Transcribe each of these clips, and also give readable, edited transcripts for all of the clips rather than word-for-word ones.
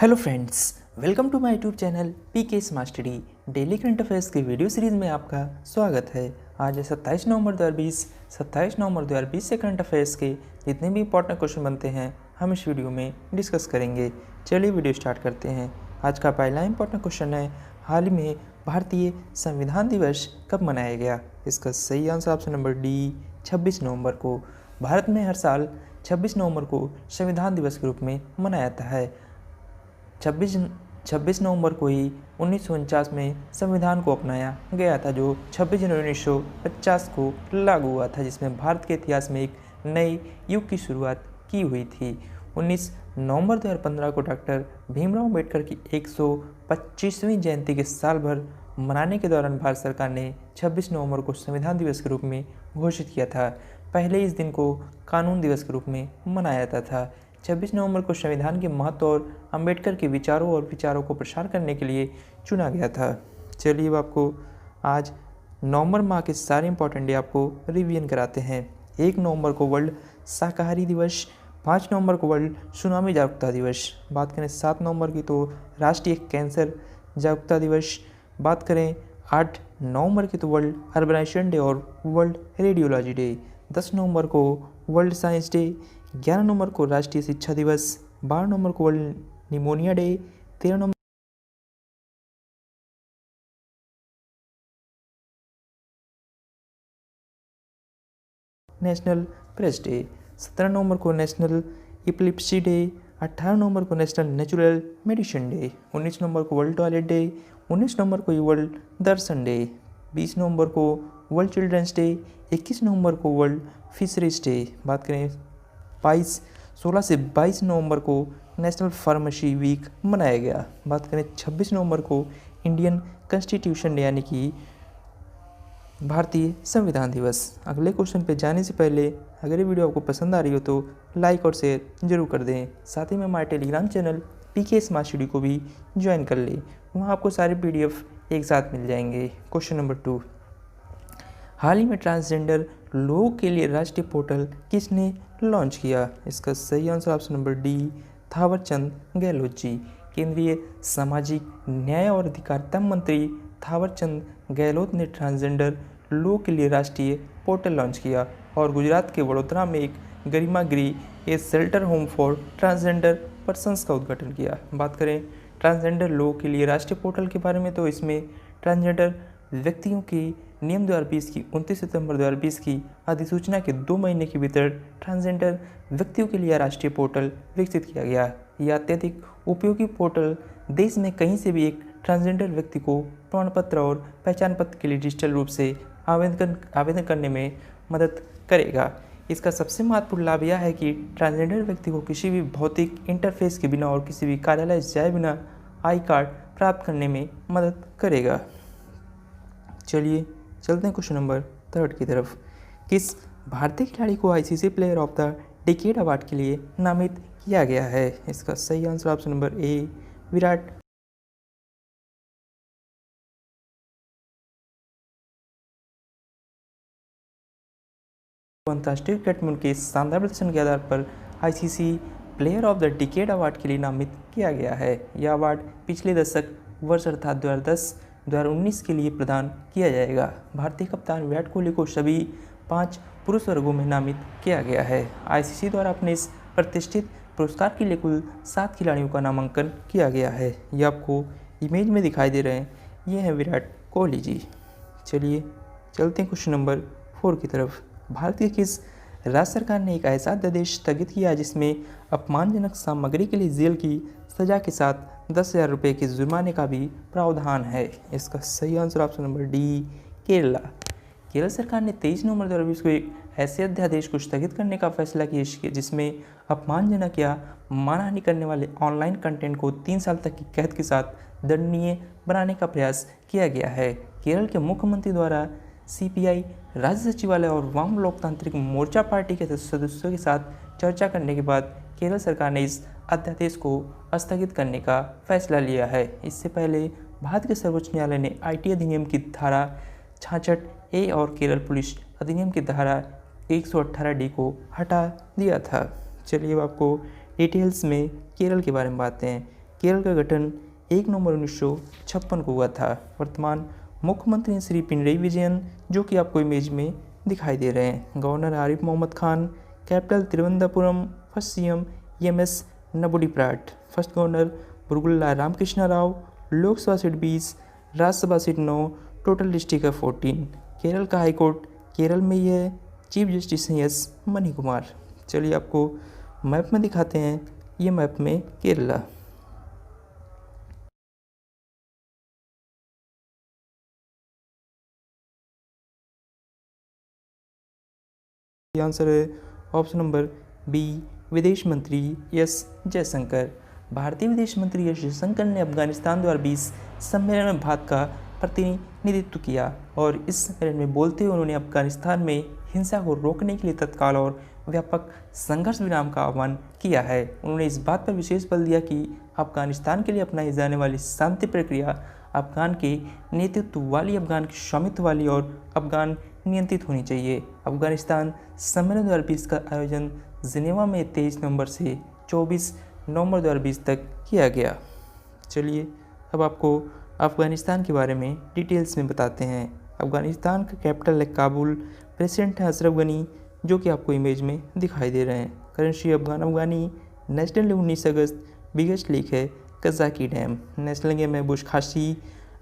Hello friends, welcome to my YouTube channel PK smart study. Daily current affairs के video series में आपका स्वागत है। आज है 27 नवंबर 2020 से करंट अफेयर्स के जितने भी इंपॉर्टेंट क्वेश्चन बनते हैं हम इस वीडियो में डिस्कस करेंगे। चलिए वीडियो स्टार्ट करते हैं। आज का पहला इंपॉर्टेंट क्वेश्चन है, हाल ही में भारतीय संविधान दिवस कब मनाया गया? इसका सही आंसर ऑप्शन नंबर डी, 26 नवंबर को। भारत में हर साल 26 नवंबर को संविधान दिवस के रूप में मनाया जाता है। 26 नवंबर को ही 1949 में संविधान को अपनाया गया था, जो 26 जनवरी 1950 को लागू हुआ था, जिसमें भारत के इतिहास में एक नए युग की शुरुआत की हुई थी। 19 नवंबर 2015 को डॉक्टर भीमराव अम्बेडकर की 125वीं जयंती के साल भर मनाने के दौरान भारत सरकार ने 26 नवंबर को संविधान दिवस के रूप में घोषित किया था। पहले इस दिन को कानून दिवस के रूप में मनाया जाता था। 26 नवंबर को संविधान के महत्व और अंबेडकर के विचारों को प्रसार करने के लिए चुना गया था। चलिए अब आपको आज नवंबर माह के सारे इंपॉर्टेंट डे आपको रिवीजन कराते हैं। 1 नवंबर को वर्ल्ड शाकाहारी दिवस, 5 नवंबर को वर्ल्ड सुनामी जागरूकता दिवस। बात करें 7 नवंबर की तो राष्ट्रीय कैंसर जागरूकता दिवस। बात करें 8 नवंबर की तो वर्ल्ड अर्बनाइजेशन डे और वर्ल्ड रेडियोलॉजी डे। 10 नवंबर को वर्ल्ड साइंस डे। 11 नवंबर को राष्ट्रीय शिक्षा दिवस। 12 नवंबर को वर्ल्ड निमोनिया डे। 13 नवंबर नेशनल प्रेस डे। 17 नवंबर को नेशनल एपिलेप्सी डे। 18 नवंबर को नेशनल नेचुरल मेडिसिन डे। 19 नवंबर को वर्ल्ड टॉयलेट डे। 19 नवंबर को वर्ल्ड दर्शन डे। 20 नवंबर को वर्ल्ड चिल्ड्रंस डे। 21 नवंबर को वर्ल्ड फिशरीज डे। बात करें 16 से 22 नवंबर को नेशनल फार्मेसी वीक मनाया गया। बात करें 26 नवंबर को इंडियन कॉन्स्टिट्यूशन डे यानी कि भारतीय संविधान दिवस। अगले क्वेश्चन पे जाने से पहले अगर ये वीडियो आपको पसंद आ रही हो तो लाइक और शेयर जरूर कर दें। साथ ही में हमारे Telegram channel PK smart study को भी ज्वाइन कर लें, वहाँ आपको सारे PDF एक साथ मिल जाएंगे। क्वेश्चन नंबर 2, हाल ही में ट्रांसजेंडर लोगों के लिए राष्ट्रीय पोर्टल किसने लॉन्च किया? इसका सही answer option number D, Thawarchand Gehlot ji. केंद्रीय सामाजिक न्याय और अधिकारिता मंत्री थावरचंद गहलोत ने ट्रांसजेंडर लोगों के लिए राष्ट्रीय पोर्टल लॉन्च किया और गुजरात के वडोदरा में एक Garima Greh a shelter home for transgender persons का उद्घाटन किया। बात करें ट्रांसजेंडर लोगों के लिए राष्ट्रीय पोर्टल के बारे में तो इसमें ट्रांसजेंडर व्यक्तियों के नियम 2020 की 29 सितंबर 2020 की अधिसूचना के 2 महीने के भीतर ट्रांसजेंडर व्यक्तियों के लिए राष्ट्रीय पोर्टल विकसित किया गया। यह अत्यधिक उपयोगी पोर्टल देश में कहीं से भी एक ट्रांसजेंडर व्यक्ति को प्रमाण पत्र और पहचान पत्र के लिए डिजिटल रूप से आवेदन करने में मदद करेगा। इसका सबसे महत्वपूर्ण लाभ यह है कि ट्रांसजेंडर व्यक्ति को किसी भी भौतिक इंटरफेस के बिना और किसी भी कार्यालय जाए बिना आई कार्ड प्राप्त करने में मदद करेगा। चलिए चलते हैं क्वेश्चन नंबर 3 की तरफ। किस भारतीय खिलाड़ी को ICC player of the decade award के लिए नामित किया गया है? इसका सही आंसर ऑप्शन नंबर ए, विराट अंतर्राष्ट्रीय क्रिकेट में उनके शानदार प्रदर्शन के आधार पर ICC player of the decade award के लिए नामित किया गया है। यह अवार्ड पिछले दशक वर्ष अर्थात 2010-2019 के लिए प्रदान किया जाएगा। भारतीय कप्तान विराट कोहली को सभी 5 पुरुष वर्गों में नामित किया गया है। ICC द्वारा अपने इस प्रतिष्ठित पुरस्कार के लिए कुल 7 खिलाड़ियों का नामांकन किया गया है। ये आपको इमेज में दिखाई दे रहे हैं, ये हैं विराट कोहली जी। चलिए चलते हैं क्वेश्चन नंबर 4 की तरफ। भारत की किस राज्य सरकार ने एक ऐसा अध्यादेश स्थगित किया जिसमें अपमानजनक सामग्री के लिए जेल की सजा के साथ 10,000 रुपये के जुर्माने का भी प्रावधान है? इसका सही answer option number D, Kerala. Kerala सरकार ने 23 नवंबर 2020 को एक ऐसे अध्यादेश को स्थगित करने का फैसला किया जिसमें अपमानजनक या मानहानि करने वाले ऑनलाइन कंटेंट को 3 साल तक की कैद के साथ दंडनीय बनाने का प्रयास किया गया है। केरल के मुख्यमंत्री द्वारा CPI राज्य सचिवालय और वाम लोकतांत्रिक मोर्चा पार्टी के सदस्यों के साथ चर्चा करने के बाद केरल सरकार ने इस अध्यादेश को स्थगित करने का फैसला लिया है। इससे पहले भारत के सर्वोच्च न्यायालय ने IT अधिनियम की धारा 66A और केरल पुलिस अधिनियम की धारा 118D को हटा दिया था। चलिए अब आपको डिटेल्स में केरल के बारे में बातें हैं। केरल का गठन 1 नवंबर 1956 को हुआ था। वर्तमान मुख्यमंत्री श्री पिनरई विजयन, जो कि आपको इमेज में दिखाई दे रहे हैं। Governor Arif Mohammad Khan. Capital Thiruvananthapuram. First CM MS. Namboodiripad. First governor Burgula Ramakrishna Rao. Lok Sabha seat 20, Rajya Sabha seat 9, total district है 14। केरल का हाईकोर्ट केरल में ही है। चीफ जस्टिस हैं एस मनी कुमार। चलिए आपको मैप में दिखाते हैं, ये मैप में केरला। आंसर है ऑप्शन नंबर बी, विदेश मंत्री एस जयशंकर। भारतीय विदेश मंत्री एस जयशंकर ने अफगानिस्तान 2020 सम्मेलन में भारत का प्रतिनिधित्व किया और इस सम्मेलन में बोलते हुए उन्होंने अफगानिस्तान में हिंसा को रोकने के लिए तत्काल और व्यापक संघर्ष विराम का आह्वान किया है। उन्होंने इस बात पर विशेष बल दिया कि अफगानिस्तान के लिए अपनाई जाने वाली शांति प्रक्रिया अफगान के नेतृत्व वाली, अफगान के स्वामित्व वाली और अफगान नियंत्रित होनी चाहिए। अफगानिस्तान सम्मेलन 2020 का आयोजन जिनेवा में 23 नवंबर से 24 नवंबर 2020 तक किया गया। चलिए अब आपको अफगानिस्तान के बारे में डिटेल्स में बताते हैं। अफगानिस्तान का कैपिटल है काबुल। प्रेसिडेंट है अशरफ गनी, जो कि आपको इमेज में दिखाई दे रहे हैं। करेंसी अफगानी। नेशनल 19 अगस्त। बिगेस्ट लेक है कजाकी डैम। नेशनल गेम है बुश खासी।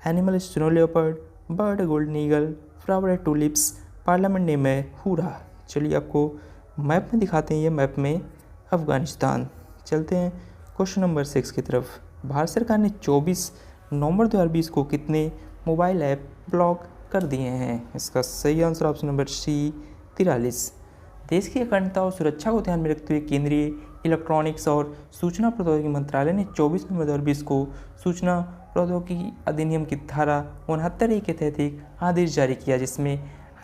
Animal snow leopard. Bird golden eagle. Flower है टूलिप्स। पार्लियामेंट नेम है हुरा। चलिए आपको मैप में दिखाते हैं, ये मैप में अफगानिस्तान। चलते हैं क्वेश्चन नंबर 6 की तरफ। भारत सरकार ने 24 नवंबर 2020 को कितने मोबाइल ऐप ब्लॉक कर दिए हैं? इसका सही आंसर ऑप्शन नंबर सी, 43। देश की अखंडता और सुरक्षा को ध्यान में रखते हुए केंद्रीय इलेक्ट्रॉनिक्स और सूचना प्रौद्योगिकी मंत्रालय ने 24 नवंबर 2020 को सूचना प्रौद्योगिकी अधिनियम की धारा 69A के तहत एक आदेश जारी किया, जिसमें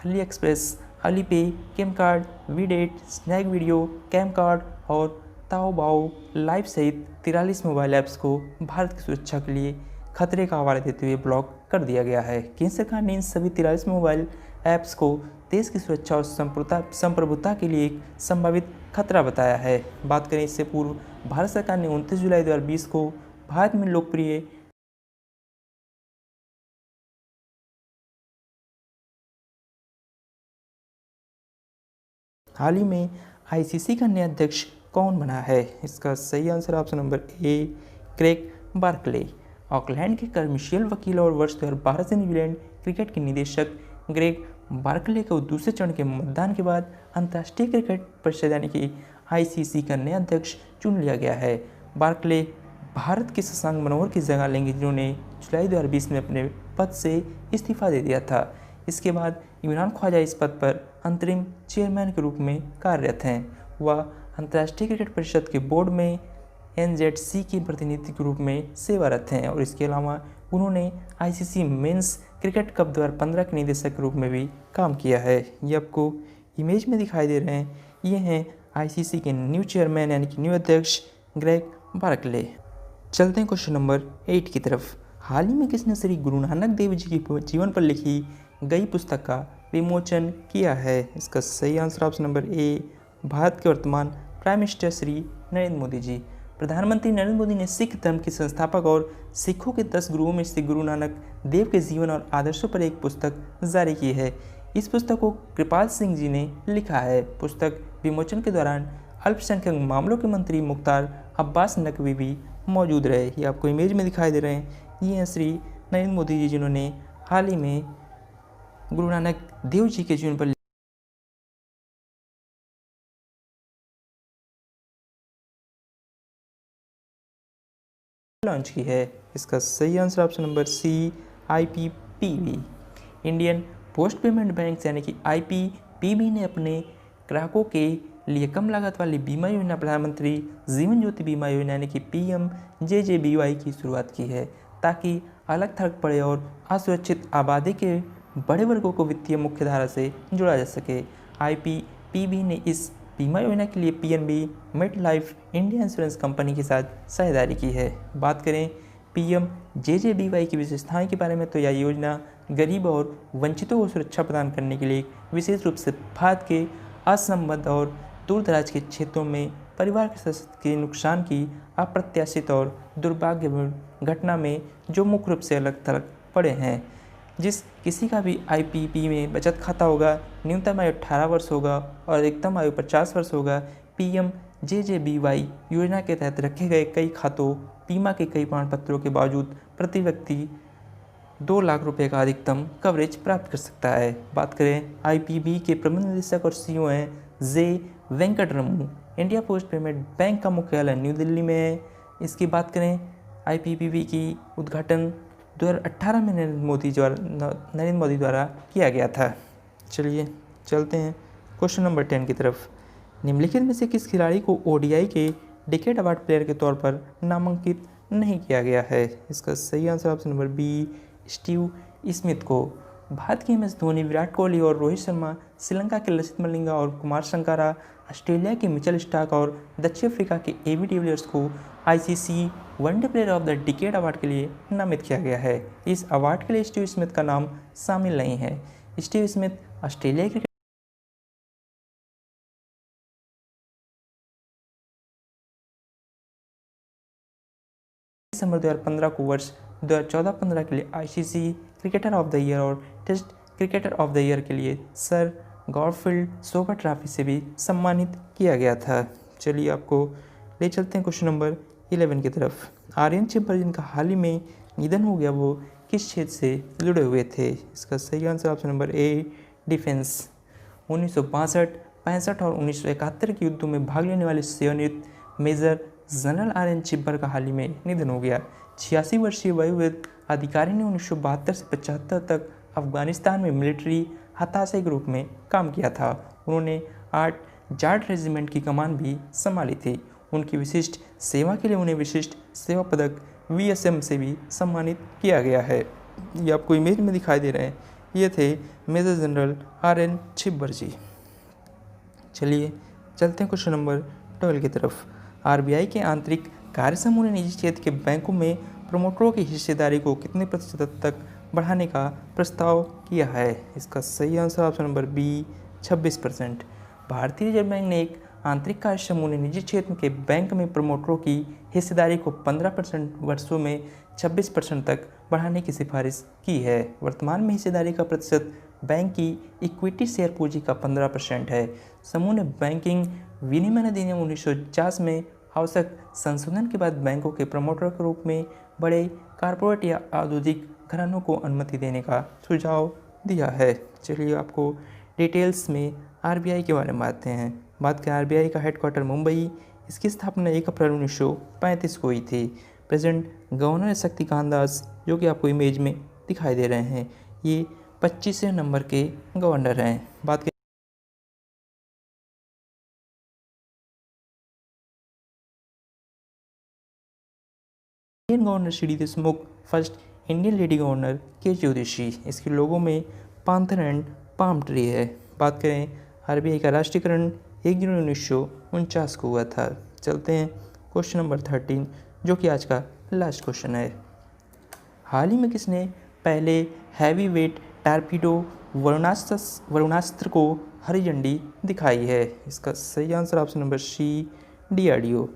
AliExpress, Alipay, CamCard, WeDate, Snack Video, CamCard और ताओबाओ लाइव सहित 43 मोबाइल ऐप्स को भारत की सुरक्षा के लिए खतरे का हवाला देते हुए ब्लॉक कर दिया गया है। केंद्र सरकार ने इन सभी 43 मोबाइल ऐप्स को देश की सुरक्षा और संप्रभुता के लिए एक संभावित खतरा बताया है। बात करें इससे पूर्व, भारत सरकार ने 29 जुलाई 2020 को भारत में लोकप्रिय हाल ही में आईसीसी का नया अध्यक्ष कौन बना है? इसका सही answer option number A, Craig Barclay. Auckland के कमर्शियल वकील और वर्ष 2012 से न्यूजीलैंड क्रिकेट के निदेशक ग्रेग बार्कले को दूसरे चरण के मतदान के बाद अंतर्राष्ट्रीय क्रिकेट परिषद यानी कि आईसीसी का नया अध्यक्ष चुन लिया गया है। बार्कले भारत के शशांक मनोहर की जगह लेंगे, जिन्होंने जुलाई 2020 में अपने पद से इस्तीफा दे दिया था। इसके बाद इमरान ख्वाजा इस पद पर अंतरिम चेयरमैन के रूप में कार्यरत हैं। वह अंतर्राष्ट्रीय क्रिकेट परिषद के बोर्ड में एनजेडसी के प्रतिनिधि के रूप में सेवारत हैं और इसके अलावा उन्होंने आईसीसी मेंस क्रिकेट कप 2015 के निदेशक के रूप में भी काम किया है। ये आपको इमेज में दिखाई दे रहे हैं, ये हैं आईसीसी के न्यू चेयरमैन यानी कि न्यू अध्यक्ष ग्रेग बार्कले। चलते हैं क्वेश्चन नंबर 8 की तरफ। हाल ही में किसने श्री गुरु नानक देव जी के जीवन पर लिखी गई पुस्तक का विमोचन किया है? इसका सही आंसर ऑप्शन नंबर ए, भारत के वर्तमान प्राइम मिनिस्टर श्री नरेंद्र मोदी जी। प्रधानमंत्री नरेंद्र मोदी ने सिख धर्म के संस्थापक और सिखों के 10 गुरुओं में श्री गुरु नानक देव के जीवन और आदर्शों पर एक पुस्तक जारी की है। इस पुस्तक को कृपाल सिंह जी ने लिखा है। पुस्तक विमोचन के दौरान अल्पसंख्यक मामलों के मंत्री मुख्तार अब्बास नकवी भी मौजूद रहे। ये आपको इमेज में दिखाई दे रहे हैं, ये हैं श्री नरेंद्र मोदी जी, जिन्होंने हाल ही में गुरु नानक देव जी के जीवन पर लॉन्च की है। इसका सही answer option number C, IPPB. Indian post payment bank यानी कि आईपीपीबी ने अपने ग्राहकों के लिए कम लागत वाली बीमा योजना प्रधानमंत्री जीवन ज्योति बीमा योजना यानी कि पीएमजेजेबीवाई की शुरुआत की है, ताकि अलग थलग पड़े और असुरक्षित आबादी के बड़े वर्गों को वित्तीय मुख्यधारा से जोड़ा जा सके। आईपीपीबी ने इस बीमा योजना के लिए PNB MetLife India insurance company के साथ साझेदारी की है। बात करें पीएमजेजेबीवाई की विशेषताओं के बारे में, तो यह योजना गरीब और वंचितों को सुरक्षा प्रदान करने के लिए विशेष रूप से भारत के असंबद्ध और दूर दराज के क्षेत्रों में परिवार के सदस्य के नुकसान की अप्रत्याशित और दुर्भाग्यपूर्ण घटना में जो मुख्य रूप से अलग थलग पड़े हैं। जिस किसी का भी आईपीपी में बचत खाता होगा, न्यूनतम आयु 18 वर्ष होगा और अधिकतम आयु 50 वर्ष होगा। पीएमजेजेबीवाई योजना के तहत रखे गए कई खातों बीमा के कई प्रमाण पत्रों के बावजूद प्रति व्यक्ति 2 लाख रुपए का अधिकतम कवरेज प्राप्त कर सकता है। बात करें आईपीबी के प्रबंध निदेशक और सीईओ हैं जे वेंकटरमू। इंडिया पोस्ट पेमेंट बैंक का मुख्यालय न्यू दिल्ली में है। इसकी बात करें आईपीबी की उद्घाटन 2018 में नरेंद्र मोदी द्वारा किया गया था। चलिए चलते हैं क्वेश्चन नंबर 10 की तरफ। निम्नलिखित में से किस खिलाड़ी को ओडीआई के डिकेड अवार्ड प्लेयर के तौर पर नामांकित नहीं किया गया है? इसका सही answer option number B Steve Smith को। भारत के MS धोनी, विराट कोहली और रोहित शर्मा, श्रीलंका के लसित मलिंगा और कुमार संगकारा, ऑस्ट्रेलिया के मिचेल स्टार्क और दक्षिण अफ्रीका के एबी डिविलियर्स को ICC one day player of the decade award के लिए नामित किया गया है। इस अवार्ड के लिए स्टीव स्मिथ का नाम शामिल नहीं है। स्टीव स्मिथ ऑस्ट्रेलिया क्रिकेट दिसंबर 2015 को वर्ष 2014-15 के लिए ICC cricketer of the year और test cricketer of the year के लिए सर गॉडफील्ड सोबर ट्रॉफी से भी सम्मानित किया गया था। चलिए आपको ले चलते हैं क्वेश्चन नंबर 11 की तरफ। आर्यन चिब्बर जिनका हाल ही में निधन हो गया, वो किस क्षेत्र से जुड़े हुए थे? इसका सही आंसर ऑप्शन नंबर ए डिफेंस। 1962, 65 और 1971 के युद्धों में भाग लेने वाले सेवानिवृत्त मेजर जनरल आर्यन चिब्बर का हाल ही में निधन हो गया। 86 वर्षीय वयोवृद्ध अधिकारी ने 1972 से 75 तक अफगानिस्तान में मिलिट्री हताशे के रूप में काम किया था। उन्होंने 8 जाट रेजिमेंट की कमान भी संभाली थी। उनकी विशिष्ट सेवा के लिए उन्हें विशिष्ट सेवा पदक VSM से भी सम्मानित किया गया है। ये आपको इमेज में दिखाई दे रहे हैं, ये थे मेजर जनरल आर्यन चिब्बर जी। चलिए चलते हैं क्वेश्चन नंबर 12 की तरफ। आरबीआई के आंतरिक कार्य समूह ने निजी क्षेत्र के बैंकों में प्रमोटरों की हिस्सेदारी को कितने प्रतिशत तक बढ़ाने का प्रस्ताव किया है? इसका सही आंसर ऑप्शन नंबर बी 26%। भारतीय रिजर्व बैंक ने एक आंतरिक कार्य समूह ने निजी क्षेत्र के बैंक में प्रमोटरों की हिस्सेदारी को 15% वर्षों में 26% तक बढ़ाने की सिफारिश की है। वर्तमान में हिस्सेदारी का प्रतिशत बैंक की इक्विटी शेयर पूंजी का 15% है। समूह ने बैंकिंग विनियमन अधिनियम 1950 में आवश्यक संशोधन के बाद बैंकों के प्रमोटर के रूप में बड़े कॉरपोरेट या औद्योगिक घरानों को अनुमति देने का सुझाव दिया है। चलिए आपको डिटेल्स में आरबीआई के बारे में बात करें। आरबीआई का हेडक्वार्टर मुंबई, इसकी स्थापना 1 अप्रैल 1935 को हुई थी। प्रेसिडेंट गवर्नर शक्तिकांत दास, जो कि आपको इमेज में दिखाई दे रहे हैं, ये 25वें नंबर के गवर्नर हैं। बात करें Indian governor Shri Deshmukh, first Indian lady governor के ज्योतिषी। इसके लोगों में पांथर एंड पाम ट्री है। बात करें आरबीआई का राष्ट्रीयकरण 1 जनवरी 1949 को हुआ था। चलते हैं क्वेश्चन नंबर 13, जो कि आज का लास्ट क्वेश्चन है। हाल ही में किसने पहले हैवी वेट टारपीडो वरुणास्त्र को हरी झंडी दिखाई है? इसका सही answer option number C DRDO.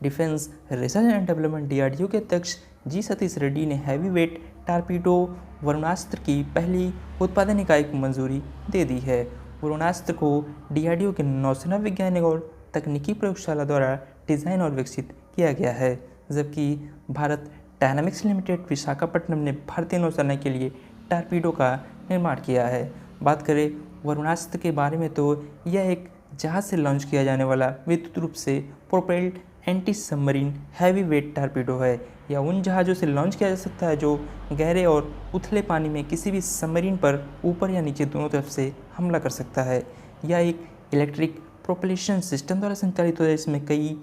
Defence research and development DRDO के अध्यक्ष जी सतीश रेड्डी ने हैवी वेट टारपीडो वरुणास्त्र की पहली उत्पादन इकाई को मंजूरी दे दी है। वरुणास्त्र को डीआरडीओ के नौसेना वैज्ञानिक और तकनीकी प्रयोगशाला द्वारा डिज़ाइन और विकसित किया गया है, जबकि भारत डायनामिक्स लिमिटेड विशाखापट्टनम ने भारतीय नौसेना के लिए टारपीडो का निर्माण किया है। बात करें वरुणास्त्र के बारे में तो यह एक जहाज़ से लॉन्च किया जाने वाला विद्युत रूप से propelled anti submarine heavy weight torpedo है। यह उन जहाज़ों से लॉन्च किया जा सकता है जो गहरे और उथले पानी में किसी भी सबमरीन पर ऊपर या नीचे दोनों तरफ से हमला कर सकता है। यह एक इलेक्ट्रिक प्रोपल्शन सिस्टम द्वारा संचालित होता है, इसमें कई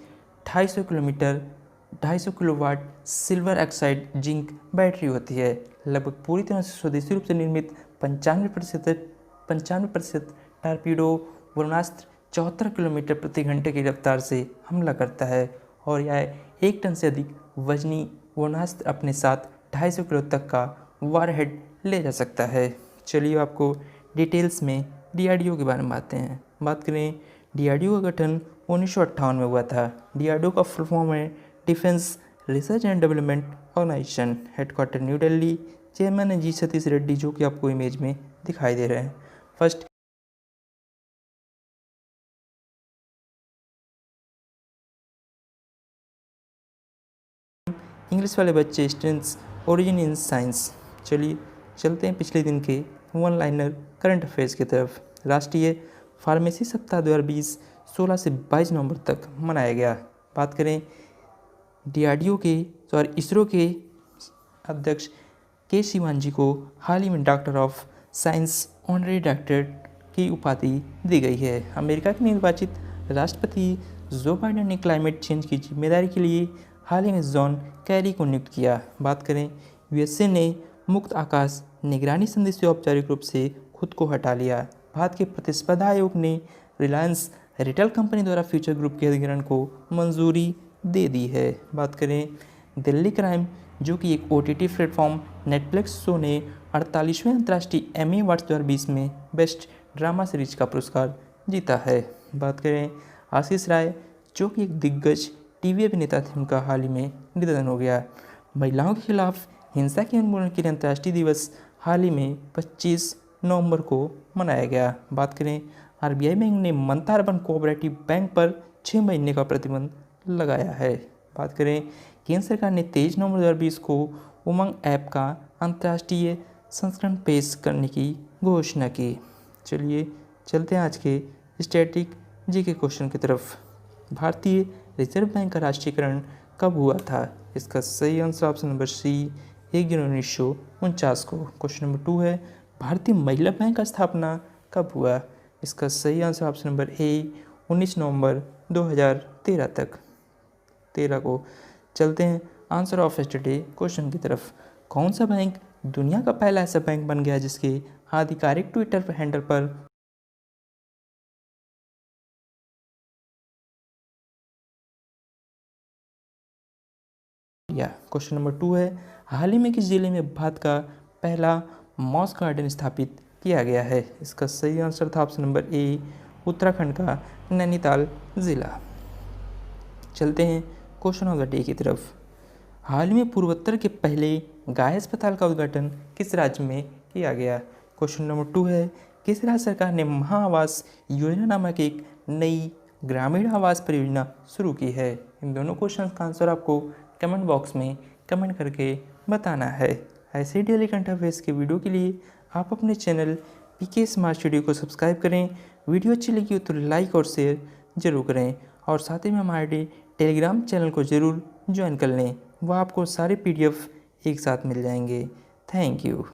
250 kilowatt silver oxide zinc battery होती है। लगभग पूरी तरह से स्वदेशी रूप से निर्मित 95% टारपीडो वरुणास्त्र 74 किलोमीटर प्रति घंटे की रफ्तार से हमला करता है और यह 1 टन से अधिक वजनी वरुणास्त्र अपने साथ 250 किलो तक का वारहेड ले जा सकता है। चलिए आपको डिटेल्स में डीआरडीओ के बारे में बात करें। डीआरडीओ का गठन 1958 में हुआ था। DRDO का फुल फॉर्म है defence research and development organisation, headquarter New Delhi. Chairman है जी सतीश रेड्डी, जो कि आपको इमेज में दिखाई दे रहे हैं। फर्स्ट इंग्लिश वाले बच्चे स्टूडेंट्स ओरिजिन इन साइंस। चलिए चलते हैं पिछले दिन के वन लाइनर करंट अफेयर्स की तरफ। राष्ट्रीय फार्मेसी सप्ताह 2020 16 से 22 नवंबर तक मनाया गया। बात करें DRDO के इसरो के अध्यक्ष के शिवान जी को हाल ही में doctor of science honorary doctorate की उपाधि दी गई है। अमेरिका के निर्वाचित राष्ट्रपति जो बाइडेन ने क्लाइमेट चेंज की जिम्मेदारी के लिए हाल ही में जॉन कैरी को नियुक्त किया। बात करें USA ने मुक्त आकाश निगरानी संधि से औपचारिक रूप से खुद को हटा लिया। भारत के प्रतिस्पर्धा आयोग ने रिलायंस रिटेल कंपनी द्वारा फ्यूचर ग्रुप के अधिग्रहण को मंजूरी दे दी है। बात करें दिल्ली क्राइम, जो कि एक OTT प्लेटफॉर्म नेटफ्लिक्स शो ने 48वें अंतर्राष्ट्रीय एमी अवार्ड्स 2020 में बेस्ट ड्रामा सीरीज का पुरस्कार जीता है। बात करें आशीष राय, जो कि एक दिग्गज TV अभिनेता थे, उनका हाल ही में निधन हो गया। महिलाओं के खिलाफ हिंसा के उन्मूलन के लिए अंतर्राष्ट्रीय दिवस हाल ही में 25 नवंबर को मनाया गया। बात करें RBI बैंक ने ममता अर्बन कोऑपरेटिव बैंक पर 6 महीने का प्रतिबंध लगाया है। बात करें केंद्र सरकार ने 23 नवंबर 2020 को उमंग ऐप का अंतर्राष्ट्रीय संस्करण पेश करने की घोषणा की। चलिए चलते हैं आज के स्टैटिक GK क्वेश्चन की तरफ। भारतीय रिजर्व बैंक का राष्ट्रीयकरण कब हुआ था? इसका सही आंसर ऑप्शन नंबर C 1 जनवरी 1949 को। क्वेश्चन नंबर 2 है भारतीय महिला बैंक का स्थापना कब हुआ? इसका सही आंसर ऑप्शन नंबर A 19 नवंबर 2013 को। चलते हैं आंसर ऑफ यस्टरडे क्वेश्चन की तरफ। कौन सा बैंक दुनिया का पहला ऐसा बैंक बन गया जिसके आधिकारिक ट्विटर हैंडल पर या? क्वेश्चन नंबर 2 है हाल ही में किस जिले में भारत का पहला मॉस गार्डन स्थापित किया गया है? इसका सही आंसर था ऑप्शन नंबर A उत्तराखंड का नैनीताल जिला। चलते हैं क्वेश्चन ऑफ द डे की तरफ। हाल ही में पूर्वोत्तर के पहले गाय अस्पताल का उद्घाटन किस राज्य में किया गया? क्वेश्चन नंबर 2 है किस राज्य सरकार ने महा आवास योजना नामक एक नई ग्रामीण आवास परियोजना शुरू की है? इन दोनों क्वेश्चन का आंसर आपको कमेंट बॉक्स में कमेंट करके बताना है। ऐसे डेली करंट अफेयर्स के वीडियो के लिए आप अपने चैनल PK स्मार्ट स्टूडियो को सब्सक्राइब करें। वीडियो अच्छी लगी हो तो लाइक और शेयर जरूर करें, और साथ ही में हमारे टेलीग्राम चैनल को ज़रूर ज्वाइन कर लें। वह आपको सारे PDF एक साथ मिल जाएंगे। Thank you.